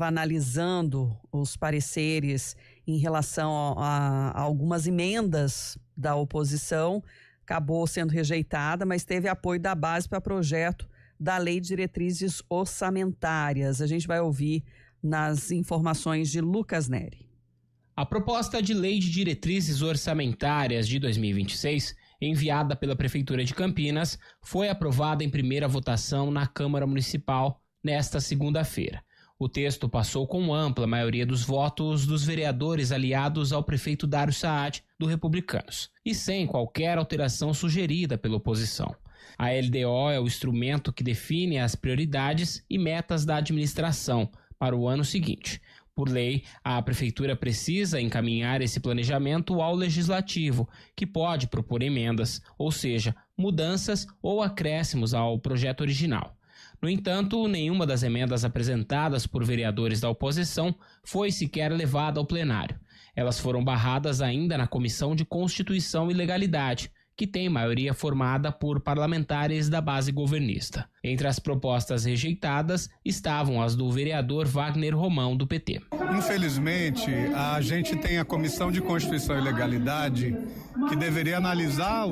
analisando os pareceres em relação a algumas emendas da oposição, acabou sendo rejeitada, mas teve apoio da base para projeto da Lei de Diretrizes Orçamentárias. A gente vai ouvir nas informações de Lucas Neri. A proposta de Lei de Diretrizes Orçamentárias de 2026, enviada pela Prefeitura de Campinas, foi aprovada em primeira votação na Câmara Municipal nesta segunda-feira. O texto passou com ampla maioria dos votos dos vereadores aliados ao prefeito Dário Saad, do Republicanos, e sem qualquer alteração sugerida pela oposição. A LDO é o instrumento que define as prioridades e metas da administração para o ano seguinte. Por lei, a Prefeitura precisa encaminhar esse planejamento ao Legislativo, que pode propor emendas, ou seja, mudanças ou acréscimos ao projeto original. No entanto, nenhuma das emendas apresentadas por vereadores da oposição foi sequer levada ao plenário. Elas foram barradas ainda na Comissão de Constituição e Legalidade, que tem maioria formada por parlamentares da base governista. Entre as propostas rejeitadas estavam as do vereador Wagner Romão, do PT. Infelizmente, a gente tem a Comissão de Constituição e Legalidade que deveria analisar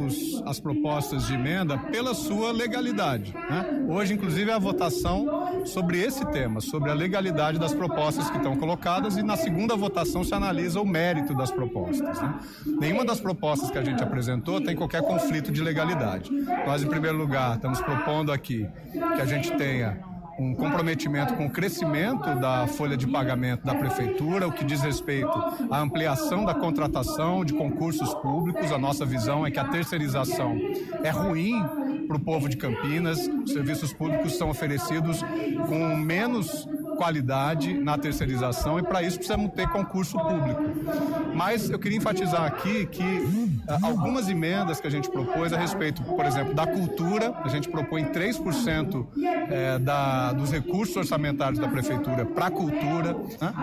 as propostas de emenda pela sua legalidade, né? Hoje, inclusive, é a votação sobre esse tema, sobre a legalidade das propostas que estão colocadas, e na segunda votação se analisa o mérito das propostas, né? Nenhuma das propostas que a gente apresentou tem qualquer conflito de legalidade. Nós, em primeiro lugar, estamos propondo aqui que a gente tenha um comprometimento com o crescimento da folha de pagamento da Prefeitura, o que diz respeito à ampliação da contratação de concursos públicos. A nossa visão é que a terceirização é ruim para o povo de Campinas. Os serviços públicos são oferecidos com menos qualidade na terceirização, e para isso precisamos ter concurso público. Mas eu queria enfatizar aqui que algumas emendas que a gente propôs a respeito, por exemplo, da cultura, a gente propõe 3% dos recursos orçamentários da Prefeitura para a cultura, né?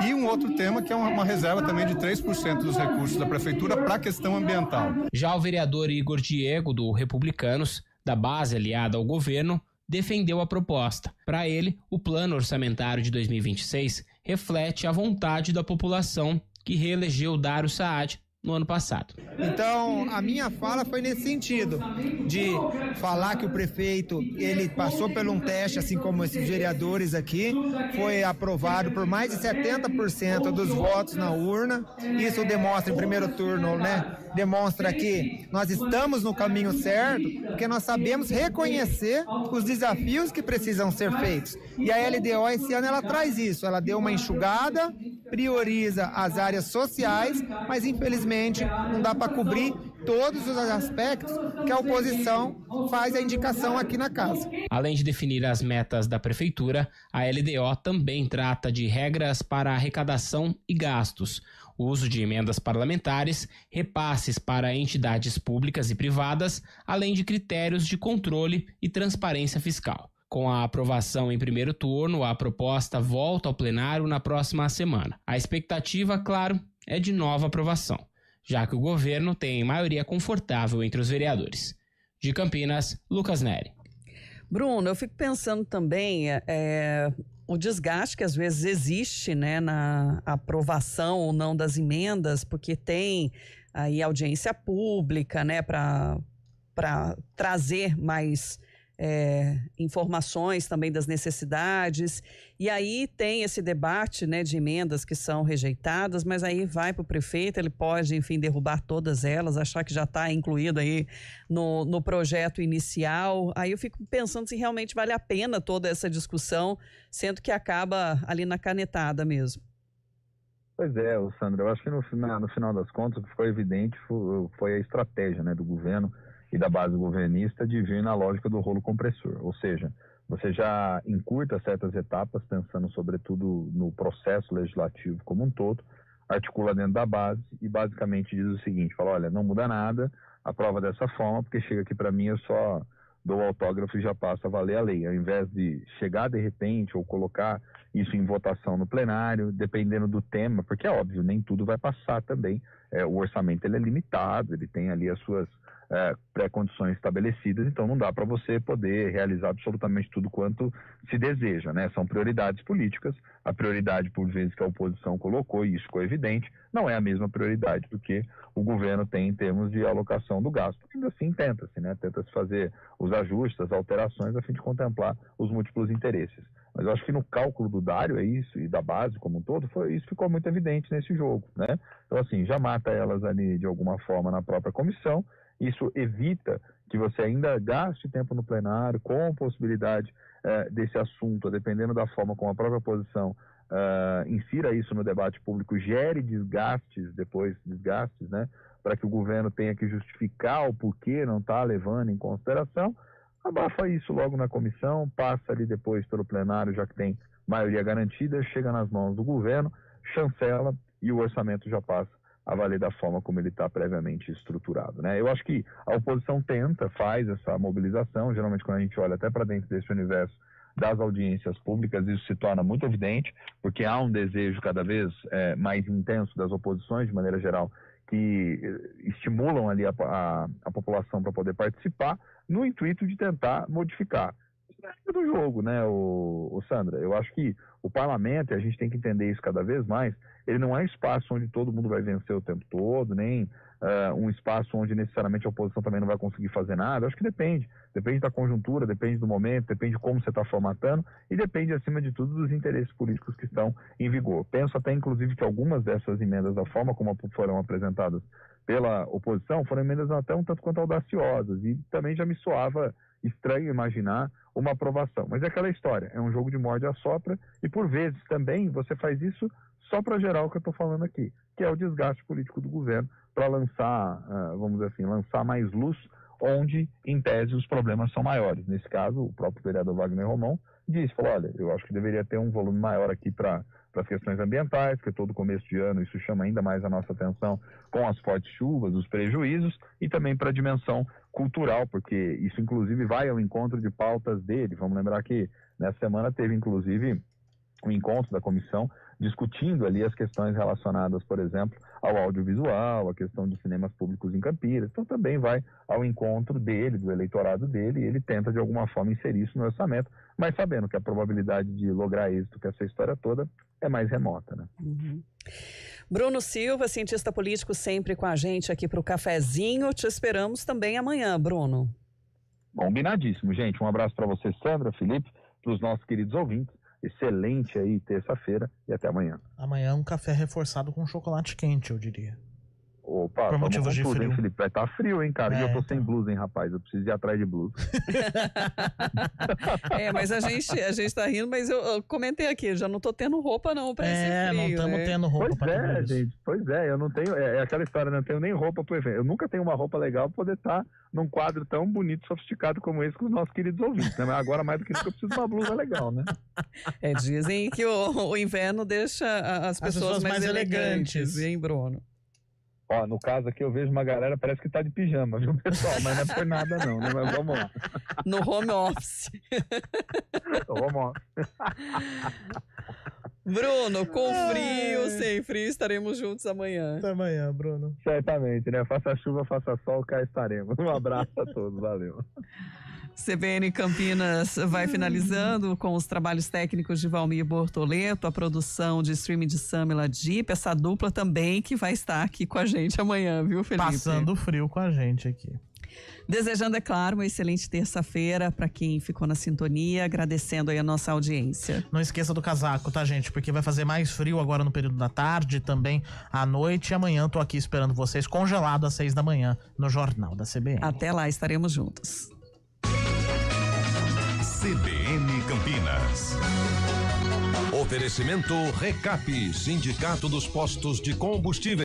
E um outro tema que é uma reserva também de 3% dos recursos da Prefeitura para a questão ambiental. Já o vereador Igor Diego, do Republicanos, da base aliada ao governo, defendeu a proposta. Para ele, o plano orçamentário de 2026 reflete a vontade da população que reelegeu Dário Saad no ano passado. Então, a minha fala foi nesse sentido, de falar que o prefeito, ele passou por um teste, assim como esses vereadores aqui, foi aprovado por mais de 70% dos votos na urna. Isso demonstra, em primeiro turno, né? Demonstra que nós estamos no caminho certo, porque nós sabemos reconhecer os desafios que precisam ser feitos. E a LDO esse ano ela traz isso, ela deu uma enxugada, prioriza as áreas sociais, mas infelizmente não dá para cobrir todos os aspectos que a oposição faz a indicação aqui na casa. Além de definir as metas da Prefeitura, a LDO também trata de regras para arrecadação e gastos, o uso de emendas parlamentares, repasses para entidades públicas e privadas, além de critérios de controle e transparência fiscal. Com a aprovação em primeiro turno, a proposta volta ao plenário na próxima semana. A expectativa, claro, é de nova aprovação, já que o governo tem maioria confortável entre os vereadores. De Campinas, Lucas Neri. Bruno, eu fico pensando também o desgaste que às vezes existe, né, na aprovação ou não das emendas, porque tem aí audiência pública, né, para trazer mais informações também das necessidades, e aí tem esse debate, né, de emendas que são rejeitadas, mas aí vai para o prefeito, ele pode, enfim, derrubar todas elas, achar que já está incluído aí no projeto inicial. Aí eu fico pensando se realmente vale a pena toda essa discussão, sendo que acaba ali na canetada mesmo. Pois é, Sandra, eu acho que no final das contas o que ficou evidente foi a estratégia, né, do governo e da base governista de vir na lógica do rolo compressor, ou seja, você já encurta certas etapas, pensando sobretudo no processo legislativo como um todo, articula dentro da base e basicamente diz o seguinte, fala, olha, não muda nada, aprova dessa forma, porque chega aqui para mim eu só dou o autógrafo e já passa a valer a lei, ao invés de chegar de repente ou colocar isso em votação no plenário, dependendo do tema, porque é óbvio, nem tudo vai passar também, o orçamento ele é limitado, ele tem ali as suas pré-condições estabelecidas, então não dá para você poder realizar absolutamente tudo quanto se deseja, né? São prioridades políticas, a prioridade por vezes que a oposição colocou, e isso ficou evidente, não é a mesma prioridade do que o governo tem em termos de alocação do gasto. Ainda assim tenta-se, né? Tenta-se fazer os ajustes, as alterações a fim de contemplar os múltiplos interesses. Mas eu acho que no cálculo do Dário é isso, e da base como um todo, isso ficou muito evidente nesse jogo, né? Então assim, já mata elas ali de alguma forma na própria comissão. Isso evita que você ainda gaste tempo no plenário com possibilidade desse assunto, dependendo da forma como a própria oposição insira isso no debate público, gere desgastes, né, para que o governo tenha que justificar o porquê não está levando em consideração, abafa isso logo na comissão, passa ali depois pelo plenário, já que tem maioria garantida, chega nas mãos do governo, chancela e o orçamento já passa a valer da forma como ele está previamente estruturado, né? Eu acho que a oposição faz essa mobilização, geralmente quando a gente olha até para dentro desse universo das audiências públicas, isso se torna muito evidente, porque há um desejo cada vez mais intenso das oposições, de maneira geral, que estimulam ali a população para poder participar, no intuito de tentar modificar. Isso é do jogo, né, o Sandra? Eu acho que o parlamento, e a gente tem que entender isso cada vez mais, ele não é espaço onde todo mundo vai vencer o tempo todo, nem um espaço onde necessariamente a oposição também não vai conseguir fazer nada. Eu acho que depende da conjuntura, depende do momento, depende de como você está formatando e depende, acima de tudo, dos interesses políticos que estão em vigor. Penso até, inclusive, que algumas dessas emendas, da forma como foram apresentadas pela oposição, foram emendas até um tanto quanto audaciosas, e também já me soava estranho imaginar uma aprovação. Mas é aquela história, é um jogo de morde e assopra, e por vezes também você faz isso só para gerar o que eu estou falando aqui, que é o desgaste político do governo para lançar, vamos dizer assim, lançar mais luz onde, em tese, os problemas são maiores. Nesse caso, o próprio vereador Wagner Romão falou, olha, eu acho que deveria ter um volume maior aqui para as questões ambientais, porque todo começo de ano isso chama ainda mais a nossa atenção com as fortes chuvas, os prejuízos, e também para a dimensão cultural, porque isso inclusive vai ao encontro de pautas dele. Vamos lembrar que nessa semana teve inclusive um encontro da comissão discutindo ali as questões relacionadas, por exemplo, ao audiovisual, a questão de cinemas públicos em Campinas. Então também vai ao encontro dele, do eleitorado dele, e ele tenta de alguma forma inserir isso no orçamento, mas sabendo que a probabilidade de lograr êxito com essa história toda é mais remota, né? Uhum. Bruno Silva, cientista político, sempre com a gente aqui para o cafezinho. Te esperamos também amanhã, Bruno. Combinadíssimo, gente. Um abraço para você, Sandra, Felipe, para os nossos queridos ouvintes. Excelente aí terça-feira e até amanhã. Amanhã um café reforçado com chocolate quente, eu diria. Opa, por motivos de frio. Hein, Felipe? Vai estar frio, hein, cara? E eu tô sem blusa, hein, rapaz? Eu preciso ir atrás de blusa. Mas a gente tá rindo, mas eu comentei aqui, já não tô tendo roupa não pra esse frio. Não estamos tendo roupa pra tudo isso. Gente, pois é, eu não tenho, é aquela história, não tenho nem roupa pro evento. Eu nunca tenho uma roupa legal pra poder estar num quadro tão bonito, sofisticado como esse com os nossos queridos ouvintes, né? Mas agora, mais do que nunca, eu preciso de uma blusa legal, né? Dizem que o inverno deixa as pessoas mais elegantes, hein, Bruno? Ó, no caso aqui eu vejo uma galera, parece que tá de pijama, viu, pessoal? Mas não é por nada não, né? Mas vamos lá. No home office. Home office. Bruno, com frio, sem frio, estaremos juntos amanhã. Até amanhã, Bruno. Certamente, né? Faça chuva, faça sol, cá estaremos. Um abraço a todos, valeu. CBN Campinas vai finalizando com os trabalhos técnicos de Valmir Bortoleto, a produção de streaming de Samila Dip, essa dupla também que vai estar aqui com a gente amanhã, viu, Felipe? Passando frio com a gente aqui. Desejando, é claro, uma excelente terça-feira para quem ficou na sintonia, agradecendo aí a nossa audiência. Não esqueça do casaco, tá, gente? Porque vai fazer mais frio agora no período da tarde, também à noite, e amanhã tô aqui esperando vocês congelado às 6 da manhã no Jornal da CBN. Até lá, estaremos juntos. CBN Campinas. Oferecimento Recap, Sindicato dos Postos de Combustível.